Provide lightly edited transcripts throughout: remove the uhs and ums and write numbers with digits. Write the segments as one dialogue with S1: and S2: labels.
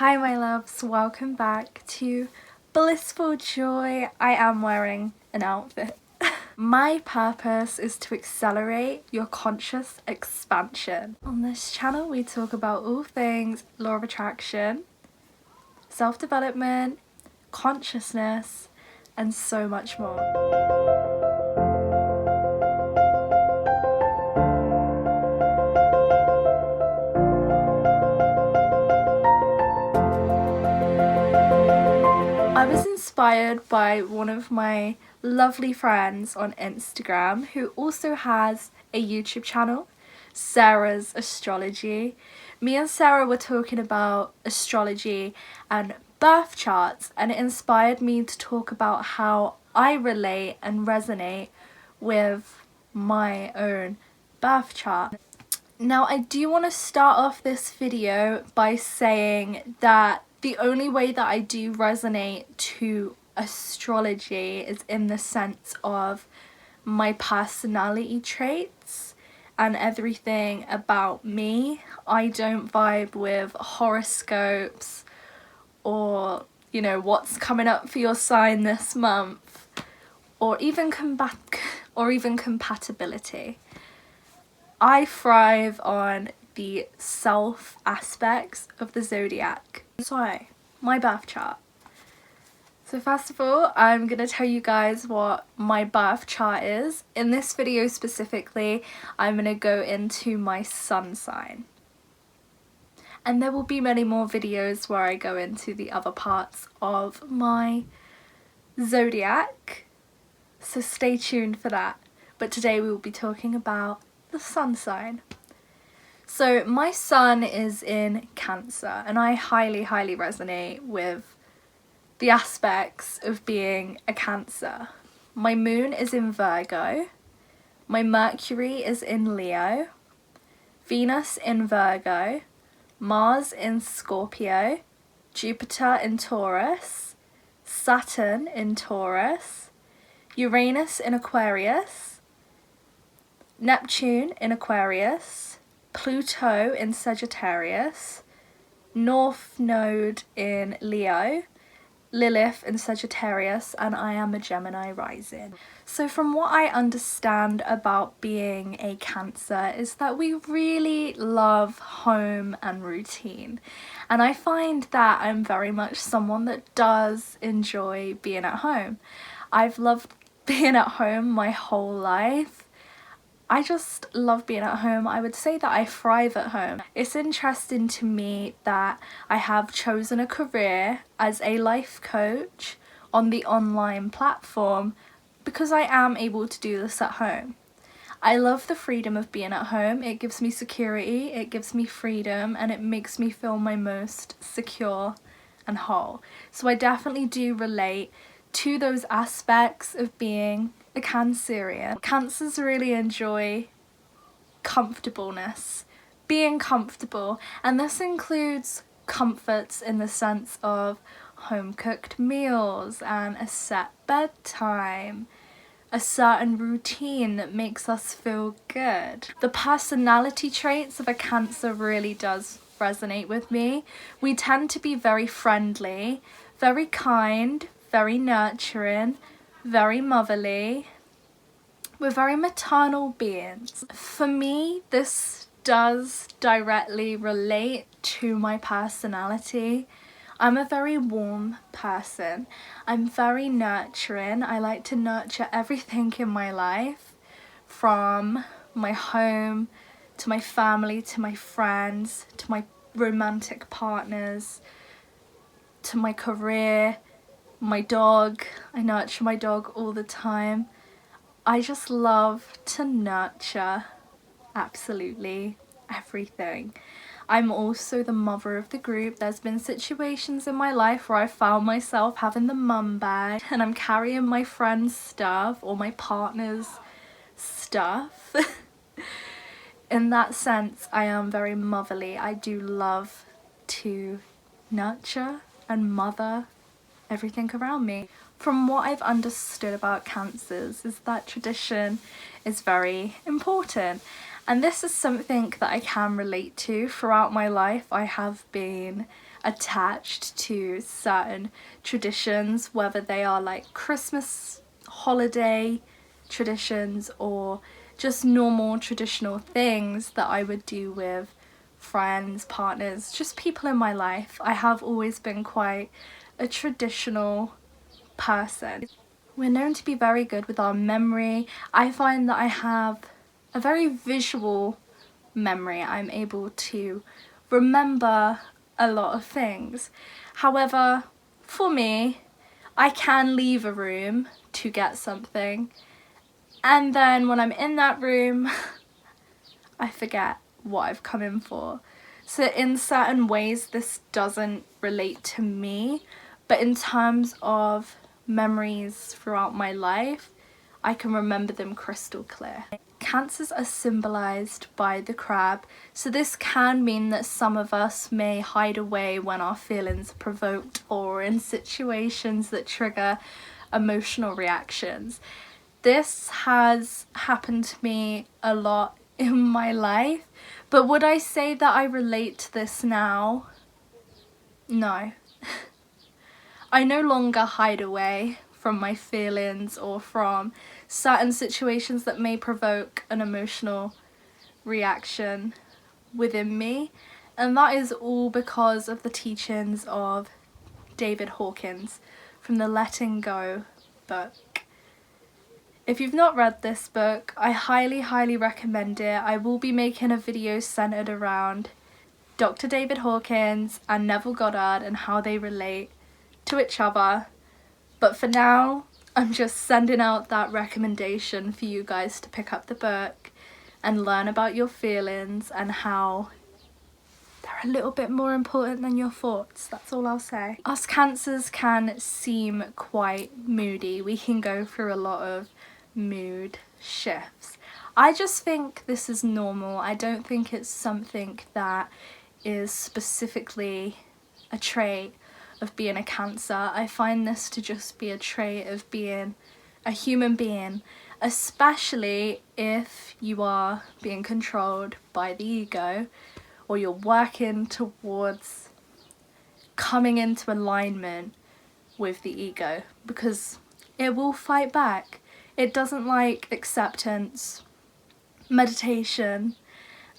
S1: Hi my loves, welcome back to Blissful Joy. I am wearing an outfit. My purpose is to accelerate your conscious expansion. On this channel we talk about all things law of attraction, self-development, consciousness, and so much more. I was inspired by one of my lovely friends on Instagram who also has a YouTube channel, Sarah's Astrology. Me and Sarah were talking about astrology and birth charts, and it inspired me to talk about how I relate and resonate with my own birth chart. Now I do want to start off this video by saying that the only way that I do resonate to astrology is in the sense of my personality traits and everything about me. I don't vibe with horoscopes or, you know, what's coming up for your sign this month, or even compatibility. I thrive on the self aspects of the zodiac. So, my birth chart. So first of all, I'm going to tell you guys what my birth chart is. In this video specifically, I'm going to go into my sun sign. And there will be many more videos where I go into the other parts of my zodiac. So stay tuned for that. But today we will be talking about the sun sign. So my sun is in Cancer, and I highly resonate with the aspects of being a Cancer. My moon is in Virgo, my Mercury is in Leo, Venus in Virgo, Mars in Scorpio, Jupiter in Taurus, Saturn in Taurus, Uranus in Aquarius, Neptune in Aquarius, Pluto in Sagittarius, North Node in Leo, Lilith in Sagittarius, and I am a Gemini rising. So from what I understand about being a Cancer is that we really love home and routine. And I find that I'm very much someone that does enjoy being at home. I've loved being at home my whole life. I just love being at home. I would say that I thrive at home. It's interesting to me that I have chosen a career as a life coach on the online platform because I am able to do this at home. I love the freedom of being at home. It gives me security, it gives me freedom, and it makes me feel my most secure and whole. So I definitely do relate to those aspects of being a Cancerian. Cancers really enjoy comfortableness, being comfortable, and this includes comforts in the sense of home cooked meals and a set bedtime, a certain routine that makes us feel good. The personality traits of a Cancer really does resonate with me. We tend to be very friendly, very kind, very nurturing, very motherly. We're very maternal beings. For me, this does directly relate to my personality. I'm a very warm person. I'm very nurturing. I like to nurture everything in my life, from my home to my family to my friends to my romantic partners to my career, my dog. I nurture my dog all the time. I just love to nurture absolutely everything. I'm also the mother of the group. There's been situations in my life where I found myself having the mum bag and I'm carrying my friend's stuff or my partner's stuff. In that sense, I am very motherly. I do love to nurture and mother everything around me. From what I've understood about Cancers is that tradition is very important, And this is something that I can relate to. Throughout my life, I have been attached to certain traditions, whether they are like Christmas holiday traditions or just normal traditional things that I would do with friends, partners, just people in my life. I have always been quite a traditional person. We're known to be very good with our memory. I find that I have a very visual memory. I'm able to remember a lot of things. However, for me, I can leave a room to get something, and then when I'm in that room, I forget what I've come in for. So in certain ways, this doesn't relate to me, but in terms of memories throughout my life, I can remember them crystal clear. Cancers are symbolised by the crab, so this can mean that some of us may hide away when our feelings are provoked or in situations that trigger emotional reactions. This has happened to me a lot in my life, but would I say that I relate to this now? No. I no longer hide away from my feelings or from certain situations that may provoke an emotional reaction within me, and that is all because of the teachings of David Hawkins from the Letting Go book. If you've not read this book, I highly recommend it. I will be making a video centered around Dr. David Hawkins and Neville Goddard and how they relate to each other. But for now, I'm just sending out that recommendation for you guys to pick up the book and learn about your feelings and how they're a little bit more important than your thoughts. That's all I'll say. Us Cancers can seem quite moody. We can go through a lot of mood shifts. I just think this is normal. I don't think it's something that is specifically a trait of being a Cancer. I find this to just be a trait of being a human being, especially if you are being controlled by the ego or you're working towards coming into alignment with the ego, because it will fight back. It doesn't like acceptance, meditation,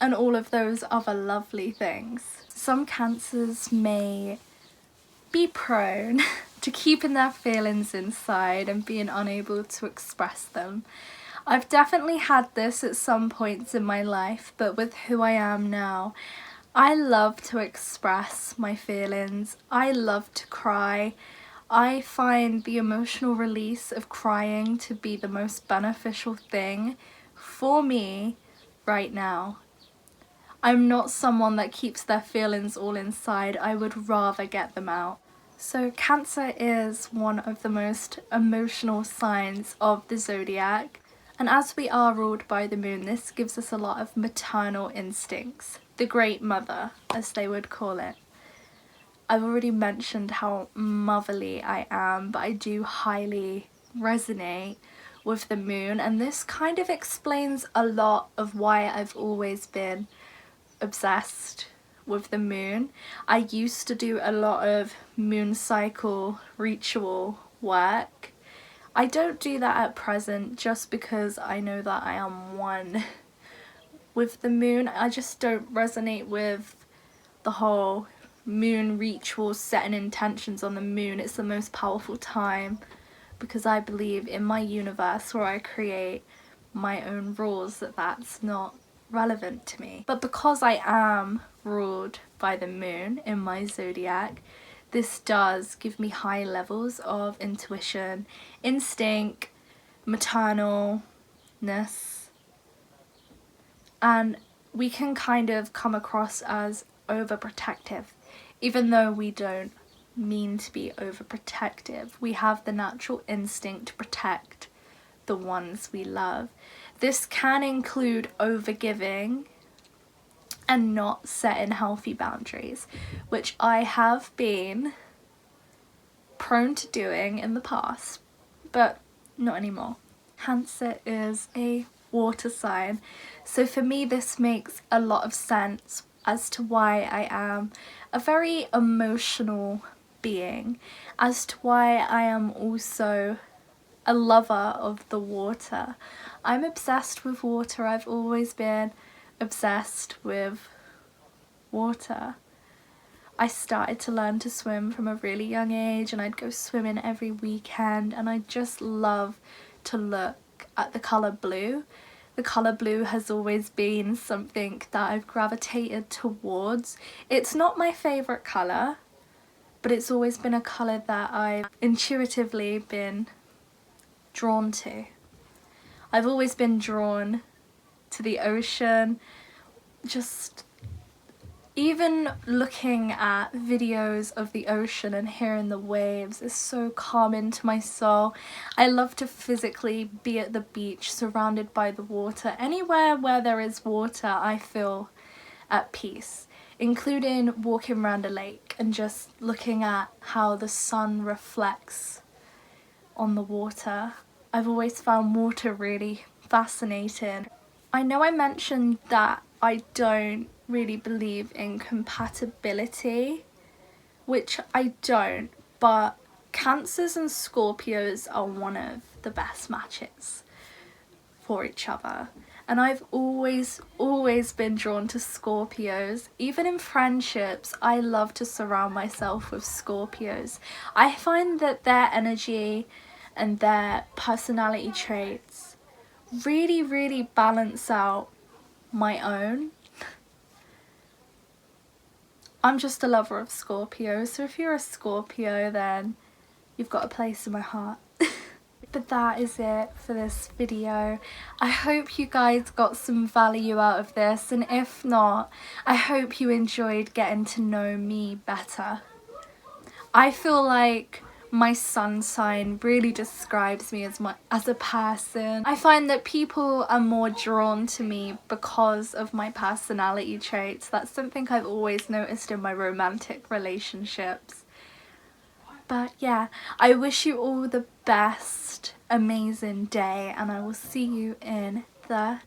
S1: and all of those other lovely things. Some Cancers may be prone to keeping their feelings inside and being unable to express them. I've definitely had this at some points in my life, but with who I am now, I love to express my feelings. I love to cry. I find the emotional release of crying to be the most beneficial thing for me right now. I'm not someone that keeps their feelings all inside. I would rather get them out. So Cancer is one of the most emotional signs of the zodiac, and as we are ruled by the moon, this gives us a lot of maternal instincts, the great mother as they would call it. I've already mentioned how motherly I am, but I do highly resonate with the moon, and this kind of explains a lot of why I've always been obsessed with the moon. I used to do a lot of moon cycle ritual work. I don't do that at present just because I know that I am one with the moon. I just don't resonate with the whole moon rituals, setting intentions on the moon. It's the most powerful time because I believe in my universe where I create my own rules that's not relevant to me. But because I am ruled by the moon in my zodiac, this does give me high levels of intuition, instinct, maternalness, and we can kind of come across as overprotective. Even though we don't mean to be overprotective, we have the natural instinct to protect the ones we love. This can include overgiving and not setting healthy boundaries, which I have been prone to doing in the past, but not anymore. Cancer is a water sign. So for me this makes a lot of sense as to why I am a very emotional being, as to why I am also a lover of the water. I'm obsessed with water. I've always been obsessed with water. I started to learn to swim from a really young age, and I'd go swimming every weekend, and I just love to look at the colour blue. The colour blue has always been something that I've gravitated towards. It's not my favourite colour, but it's always been a colour that I've intuitively been drawn to. I've always been drawn to the ocean. Just even looking at videos of the ocean and hearing the waves is so calming to my soul. I love to physically be at the beach surrounded by the water. Anywhere where there is water I feel at peace, including walking around a lake and just looking at how the sun reflects on the water. I've always found water really fascinating. I know I mentioned that I don't really believe in compatibility, which I don't, but Cancers and Scorpios are one of the best matches for each other. And I've always been drawn to Scorpios. Even in friendships, I love to surround myself with Scorpios. I find that their energy and their personality traits really balance out my own. I'm just a lover of Scorpio, so if you're a Scorpio then you've got a place in my heart. But that is it for this video. I hope you guys got some value out of this, and if not, I hope you enjoyed getting to know me better. I feel like my sun sign really describes me as a person. I find that people are more drawn to me because of my personality traits. That's something I've always noticed in my romantic relationships. But yeah, I wish you all the best, amazing day, and I will see you in the